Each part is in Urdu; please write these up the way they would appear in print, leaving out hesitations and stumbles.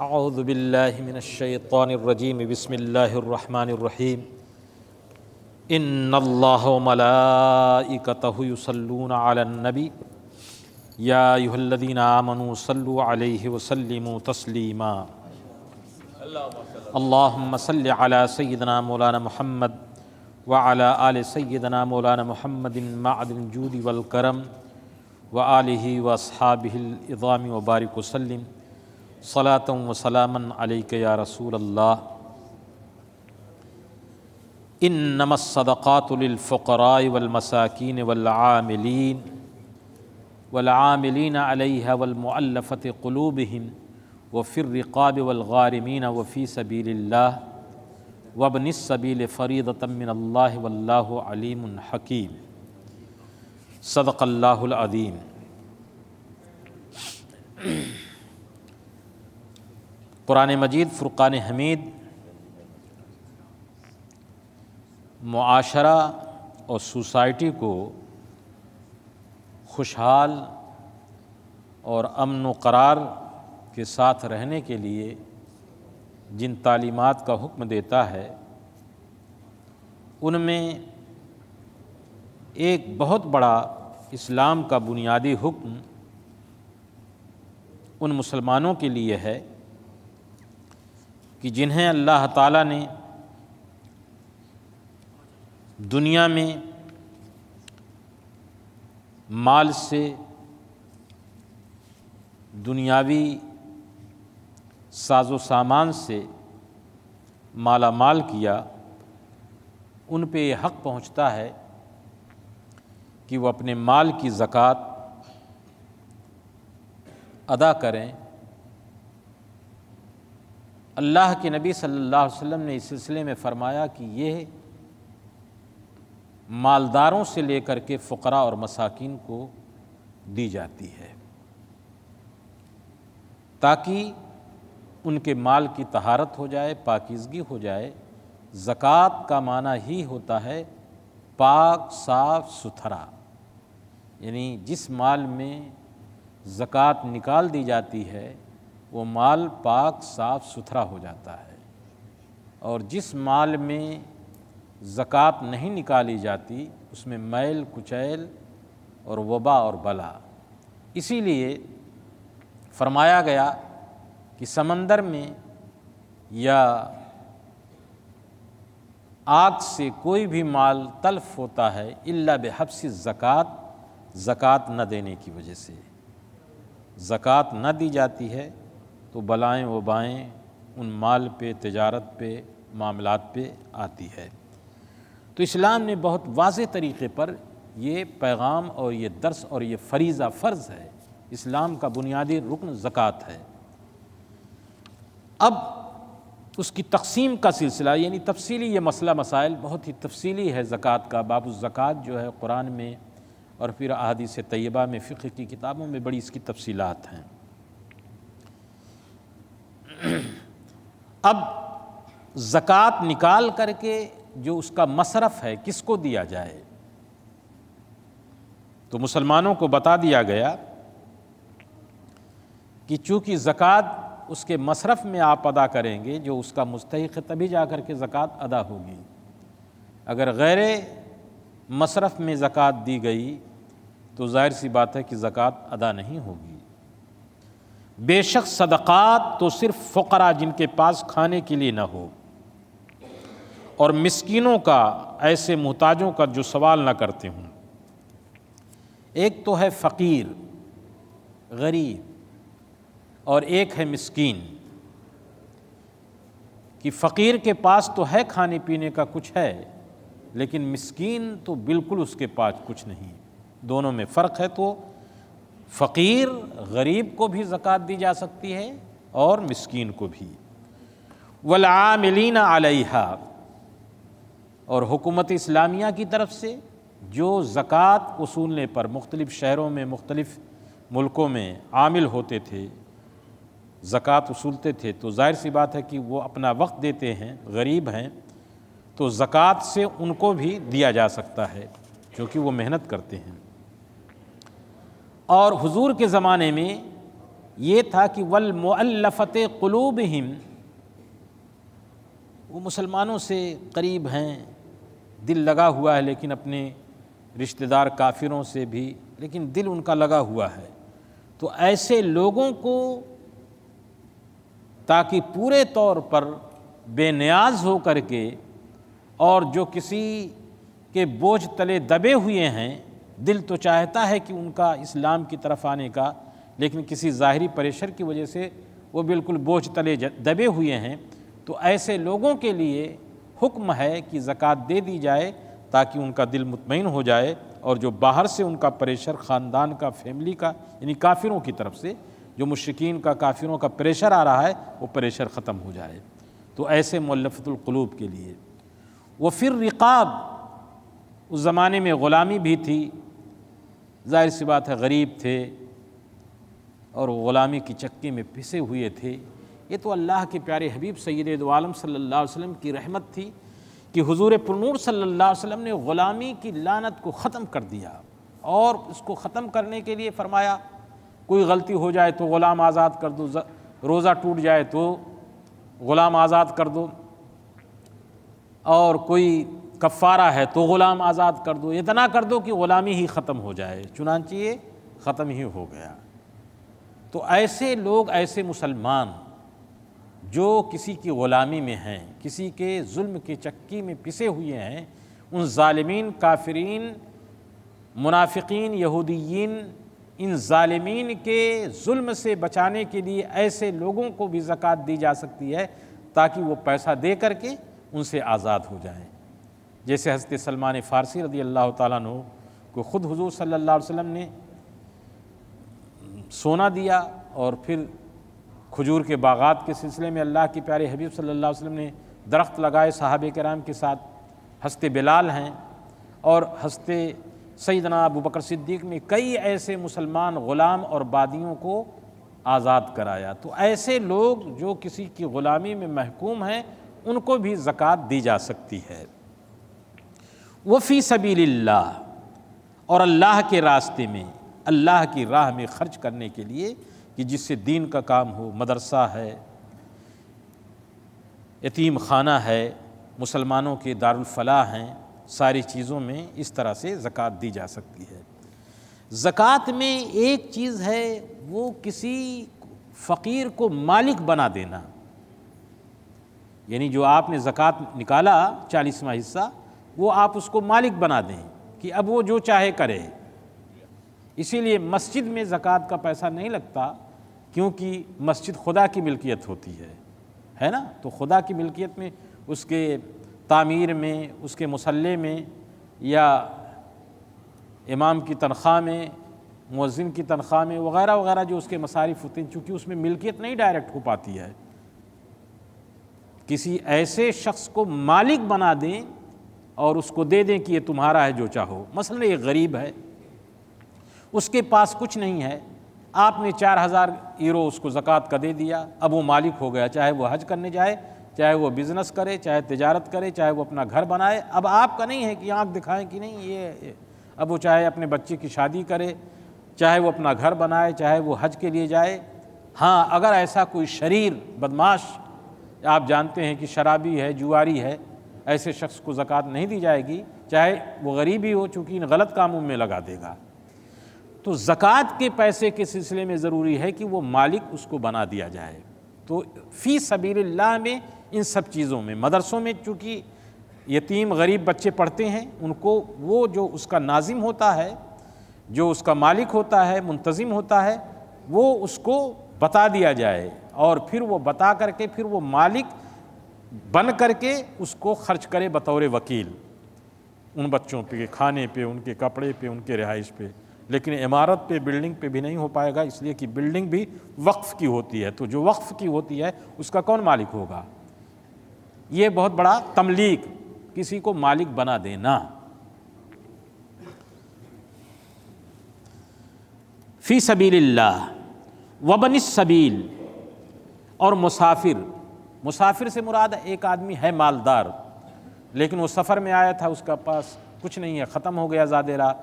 اعوذ باللہ من الشیطان الرجیم بسم اللہ الرحمن الرحیم ان اللہ وملائکتہ یصلون علی النبی یا ایھا الذین آمنوا صلوا علیہ وسلموا تسلیما اللہم صل علی سیدنا مولانا محمد وعلی آل سیدنا مولانا محمد معدن الجود والکرم وآلہ واصحابہ العظام وبارک وسلم صلاۃ و سلاما علیک یا رسول اللہ۔ انما الصدقات للفقراء والمساکین والعاملین علیہا والمؤلفۃ قلوبہم وفی الرقاب والغارمین وفی سبیل اللہ وابن السبیل فریضۃ من اللہ واللہ علیم حکیم۔ صدق اللہ العظیم۔ قرآن مجید فرقان حمید معاشرہ اور سوسائٹی کو خوشحال اور امن و قرار کے ساتھ رہنے کے لیے جن تعلیمات کا حکم دیتا ہے ان میں ایک بہت بڑا اسلام کا بنیادی حکم ان مسلمانوں کے لیے ہے کہ جنہیں اللہ تعالیٰ نے دنیا میں مال سے دنیاوی ساز و سامان سے مالا مال کیا، ان پہ یہ حق پہنچتا ہے کہ وہ اپنے مال کی زکوٰۃ ادا کریں۔ اللہ کے نبی صلی اللہ علیہ وسلم نے اس سلسلے میں فرمایا کہ یہ مالداروں سے لے کر کے فقراء اور مساکین کو دی جاتی ہے تاکہ ان کے مال کی طہارت ہو جائے، پاکیزگی ہو جائے۔ زکوٰۃ کا معنی ہی ہوتا ہے پاک، صاف ستھرا، یعنی جس مال میں زکوٰۃ نکال دی جاتی ہے وہ مال پاک صاف ستھرا ہو جاتا ہے، اور جس مال میں زکوٰۃ نہیں نکالی جاتی اس میں میل کچیل اور وبا اور بلا۔ اسی لیے فرمایا گیا کہ سمندر میں یا آگ سے کوئی بھی مال تلف ہوتا ہے الا بحبس الزکوٰۃ، زکوٰۃ نہ دینے کی وجہ سے۔ زکوٰۃ نہ دی جاتی ہے تو بلائیں وبائیں ان مال پہ، تجارت پہ، معاملات پہ آتی ہے۔ تو اسلام نے بہت واضح طریقے پر یہ پیغام اور یہ درس اور یہ فریضہ، فرض ہے، اسلام کا بنیادی رکن زکوٰۃ ہے۔ اب اس کی تقسیم کا سلسلہ، یعنی تفصیلی یہ مسئلہ مسائل بہت ہی تفصیلی ہے زکوٰۃ کا۔ باب الزکوٰۃ جو ہے قرآن میں اور پھر احادیث طیبہ میں، فقہ کی کتابوں میں بڑی اس کی تفصیلات ہیں۔ اب زکوٰۃ نکال کر کے جو اس کا مصرف ہے کس کو دیا جائے، تو مسلمانوں کو بتا دیا گیا کہ چونکہ زکوٰۃ اس کے مصرف میں آپ ادا کریں گے جو اس کا مستحق ہے، تبھی جا کر کے زکوٰۃ ادا ہوگی۔ اگر غیر مصرف میں زکوٰۃ دی گئی تو ظاہر سی بات ہے کہ زکوٰۃ ادا نہیں ہوگی۔ بے شک صدقات تو صرف فقراء جن کے پاس کھانے کے لیے نہ ہو، اور مسکینوں کا، ایسے محتاجوں کا جو سوال نہ کرتے ہوں۔ ایک تو ہے فقیر، غریب، اور ایک ہے مسکین، کہ فقیر کے پاس تو ہے کھانے پینے کا کچھ ہے لیکن مسکین تو بالکل اس کے پاس کچھ نہیں۔ دونوں میں فرق ہے۔ تو فقیر، غریب کو بھی زکوٰۃ دی جا سکتی ہے اور مسکین کو بھی۔ والعاملین علیہا، اور حکومت اسلامیہ کی طرف سے جو زکوٰۃ وصولنے پر مختلف شہروں میں، مختلف ملکوں میں عامل ہوتے تھے، زکوٰۃ وصولتے تھے، تو ظاہر سی بات ہے کہ وہ اپنا وقت دیتے ہیں، غریب ہیں، تو زکوٰۃ سے ان کو بھی دیا جا سکتا ہے کیونکہ وہ محنت کرتے ہیں۔ اور حضور کے زمانے میں یہ تھا کہ والمؤلفۃ قلوبہم، وہ مسلمانوں سے قریب ہیں، دل لگا ہوا ہے، لیکن اپنے رشتہ دار کافروں سے بھی، لیکن دل ان کا لگا ہوا ہے، تو ایسے لوگوں کو تاکہ پورے طور پر بے نیاز ہو کر کے، اور جو کسی کے بوجھ تلے دبے ہوئے ہیں، دل تو چاہتا ہے کہ ان کا اسلام کی طرف آنے کا، لیکن کسی ظاہری پریشر کی وجہ سے وہ بالکل بوجھ تلے دبے ہوئے ہیں، تو ایسے لوگوں کے لیے حکم ہے کہ زکوٰۃ دے دی جائے تاکہ ان کا دل مطمئن ہو جائے، اور جو باہر سے ان کا پریشر، خاندان کا، فیملی کا، یعنی کافروں کی طرف سے جو مشرکین کا، کافروں کا پریشر آ رہا ہے، وہ پریشر ختم ہو جائے۔ تو ایسے مؤلفۃ القلوب کے لیے۔ وفی الرقاب، اس زمانے میں غلامی بھی تھی، ظاہر سی بات ہے غریب تھے اور غلامی کی چکی میں پھنسے ہوئے تھے۔ یہ تو اللہ کے پیارے حبیب سید دو عالم صلی اللہ علیہ وسلم کی رحمت تھی کہ حضور پرنور صلی اللہ علیہ وسلم نے غلامی کی لعنت کو ختم کر دیا، اور اس کو ختم کرنے کے لیے فرمایا کوئی غلطی ہو جائے تو غلام آزاد کر دو، روزہ ٹوٹ جائے تو غلام آزاد کر دو، اور کوئی کفارہ ہے تو غلام آزاد کر دو، اتنا کر دو کہ غلامی ہی ختم ہو جائے، چنانچہ یہ ختم ہی ہو گیا۔ تو ایسے لوگ، ایسے مسلمان جو کسی کی غلامی میں ہیں، کسی کے ظلم کی چکی میں پسے ہوئے ہیں، ان ظالمین، کافرین، منافقین، یہودیین، ان ظالمین کے ظلم سے بچانے کے لیے ایسے لوگوں کو بھی زکوٰۃ دی جا سکتی ہے تاکہ وہ پیسہ دے کر کے ان سے آزاد ہو جائیں۔ جیسے حضرت سلمان فارسی رضی اللہ تعالیٰ عنہ کو خود حضور صلی اللہ علیہ وسلم نے سونا دیا، اور پھر کھجور کے باغات کے سلسلے میں اللہ کے پیارے حبیب صلی اللہ علیہ وسلم نے درخت لگائے صحابہ کرام کے ساتھ۔ حضرت بلال ہیں، اور حضرت سیدنا ابو بکر صدیق نے کئی ایسے مسلمان غلام اور بادیوں کو آزاد کرایا۔ تو ایسے لوگ جو کسی کی غلامی میں محکوم ہیں، ان کو بھی زکوٰۃ دی جا سکتی ہے۔ وفی سبیل اللہ، اور اللہ کے راستے میں، اللہ کی راہ میں خرچ کرنے کے لیے، کہ جس سے دین کا کام ہو، مدرسہ ہے، یتیم خانہ ہے، مسلمانوں کے دارالفلاح ہیں، ساری چیزوں میں اس طرح سے زکوٰۃ دی جا سکتی ہے۔ زکوٰۃ میں ایک چیز ہے، وہ کسی فقیر کو مالک بنا دینا، یعنی جو آپ نے زکوٰۃ نکالا 40واں حصہ، وہ آپ اس کو مالک بنا دیں کہ اب وہ جو چاہے کرے۔ اسی لیے مسجد میں زکوٰۃ کا پیسہ نہیں لگتا، کیونکہ مسجد خدا کی ملکیت ہوتی ہے نا، تو خدا کی ملکیت میں اس کے تعمیر میں، اس کے مصلی میں، یا امام کی تنخواہ میں، مؤذن کی تنخواہ میں، وغیرہ وغیرہ جو اس کے مصارف ہوتے ہیں، چونکہ اس میں ملکیت نہیں ڈائریکٹ ہو پاتی ہے، کسی ایسے شخص کو مالک بنا دیں اور اس کو دے دیں کہ یہ تمہارا ہے، جو چاہو۔ مثلا ایک غریب ہے، اس کے پاس کچھ نہیں ہے، آپ نے 4000 یورو اس کو زکوٰۃ کا دے دیا، اب وہ مالک ہو گیا، چاہے وہ حج کرنے جائے، چاہے وہ بزنس کرے، چاہے تجارت کرے، چاہے وہ اپنا گھر بنائے، اب آپ کا نہیں ہے کہ آنکھ دکھائیں کہ نہیں یہ، اب وہ چاہے اپنے بچے کی شادی کرے، چاہے وہ اپنا گھر بنائے، چاہے وہ حج کے لیے جائے۔ ہاں، اگر ایسا کوئی شریر بدماش، آپ جانتے ہیں کہ شرابی ہے، جواری ہے، ایسے شخص کو زکوٰۃ نہیں دی جائے گی، چاہے وہ غریب ہی ہو، چونکہ ان غلط کاموں میں لگا دے گا۔ تو زکوٰۃ کے پیسے کے سلسلے میں ضروری ہے کہ وہ مالک اس کو بنا دیا جائے۔ تو فی سبیل اللہ میں ان سب چیزوں میں، مدرسوں میں چونکہ یتیم غریب بچے پڑھتے ہیں، ان کو وہ جو اس کا ناظم ہوتا ہے، جو اس کا مالک ہوتا ہے، منتظم ہوتا ہے، وہ اس کو بتا دیا جائے، اور پھر وہ بتا کر کے پھر وہ مالک بن کر کے اس کو خرچ کرے بطور وکیل، ان بچوں پہ، کھانے پہ، ان کے کپڑے پہ، ان کے رہائش پہ۔ لیکن عمارت پہ، بلڈنگ پہ بھی نہیں ہو پائے گا، اس لیے کہ بلڈنگ بھی وقف کی ہوتی ہے، تو جو وقف کی ہوتی ہے اس کا کون مالک ہوگا؟ یہ بہت بڑا تملیک، کسی کو مالک بنا دینا۔ فی سبیل اللہ وابن السبیل، اور مسافر سے مراد ایک آدمی ہے مالدار، لیکن وہ سفر میں آیا تھا، اس کا پاس کچھ نہیں ہے، ختم ہو گیا زادے راہ،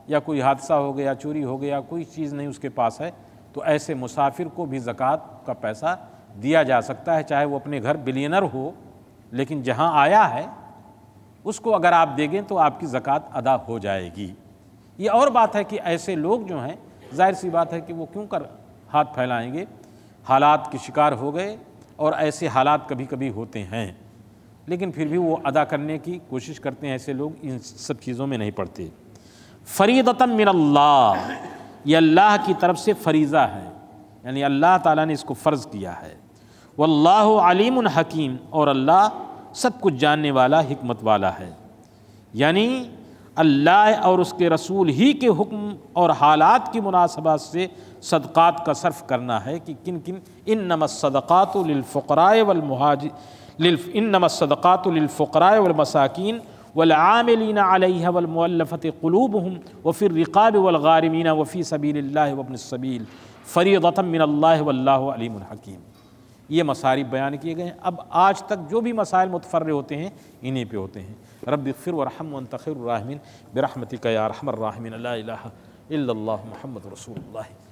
یا کوئی حادثہ ہو گیا، چوری ہو گیا، کوئی چیز نہیں اس کے پاس ہے، تو ایسے مسافر کو بھی زکوٰۃ کا پیسہ دیا جا سکتا ہے، چاہے وہ اپنے گھر بلینر ہو، لیکن جہاں آیا ہے اس کو اگر آپ دیں گے تو آپ کی زکوٰۃ ادا ہو جائے گی۔ یہ اور بات ہے کہ ایسے لوگ جو ہیں ظاہر سی بات ہے کہ وہ کیوں کر ہاتھ پھیلائیں گے، حالات کے شکار ہو گئے، اور ایسے حالات کبھی کبھی ہوتے ہیں، لیکن پھر بھی وہ ادا کرنے کی کوشش کرتے ہیں۔ ایسے لوگ ان سب چیزوں میں نہیں پڑتے۔ فریضۃ من اللہ، یہ اللہ کی طرف سے فریضہ ہے، یعنی اللہ تعالیٰ نے اس کو فرض کیا ہے۔ واللہ علیم حکیم، اور اللہ سب کچھ جاننے والا، حکمت والا ہے۔ یعنی اللہ اور اس کے رسول ہی کے حکم اور حالات کی مناسبت سے صدقات کا صرف کرنا ہے کہ کن کن۔ انما الصدقات للفقراء انما الصدقات للفقراء والمساکین والعاملین علیہا والمؤلفۃ قلوبہم وفی الرقاب والغارمین وفی سبیل اللہ وابن السبیل فریضۃ من اللہ واللہ علیم حکیم۔ یہ مصارف بیان کیے گئے ہیں۔ اب آج تک جو بھی مسائل متفرع ہوتے ہیں انہی پہ ہوتے ہیں۔ رب اغفر وارحم وانت خیر الراحمین برحمتک یا ارحم الراحمین، لا الہ الا اللہ محمد رسول اللہ۔